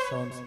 sounds.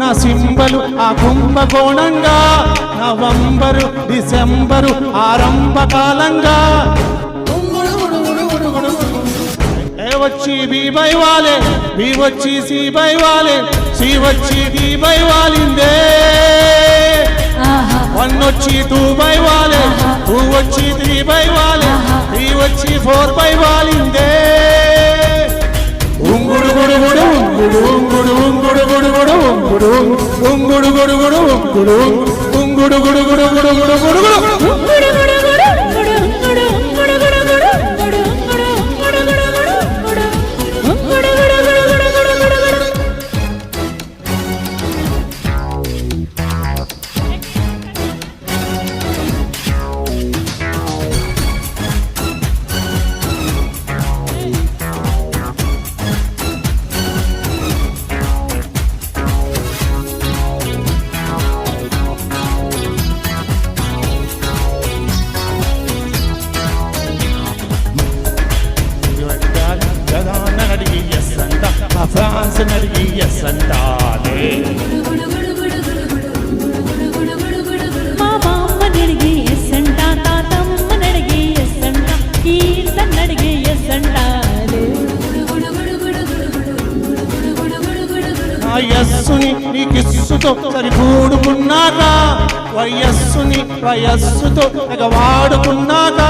నా symbol ఆ కుంభకోణంగా November December ఆరంభకాలంగా ఏ వచ్చి బి బై వాలే బి వచ్చి సి బై వాలే సి వచ్చి డి బై వాలిందే వన్ వచ్చి 2 బై వాలే 2 వచ్చి 3 బై వాలే 3 వచ్చి 4 బై వాలిందే ఉంగుడు గుడు గుడు ఉంగుడు ఉంగుడు ఉంగుడు గుడు గుడు ఉంగుడు ఉంగుడు గుడు గుడు ఉంగుడు ఉంగుడు గుడు గుడు గుడు గుడు గుడు గుడు ఫ్రాన్స్ నడిగి ఎస్ అంటానే మా బామ్మ నడిగి ఎస్ అంట తాతమ్మ నడిగి ఎస్ అంట కీర్తన్ నడిగి ఎస్ అంటానే ఆ యస్సుని నీ కిస్సుతో సరిపూడుకున్నాక వయస్సుని వయస్సుతో వాడుకున్నాక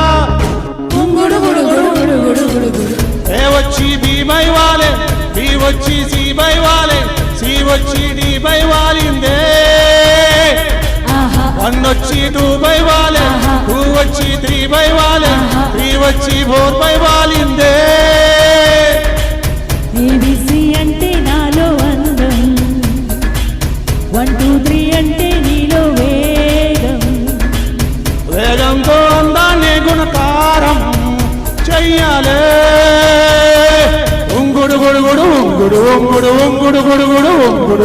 ఏ వచ్చి బి బై వాలే బి వచ్చి సి బై వాలే సి వచ్చి డి బై వాలిందే వన్ వచ్చి 2 బై వాలే 2 వచ్చి 3 బై వాలే 3 వచ్చి 4 బై వాలిందే ఏబిసి అంటే నాలో అందం 1 2 3 అంటే నీలో వేగం వేగంతో అందాన్ని గుణకారం చెయ్యాలే ఉంగుడు గుడు గుడు ఉంగుడు ఉంగుడు ఉంగుడు గుడు గుడు ఉంగుడు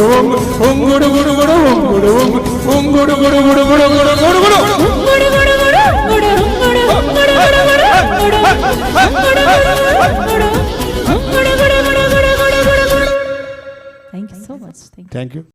ఉంగుడు గుడు గుడు ఉంగుడు ఉంగుడు గుడు గుడు గుడు గుడు గుడు గుడు Thank you so much. Thank you.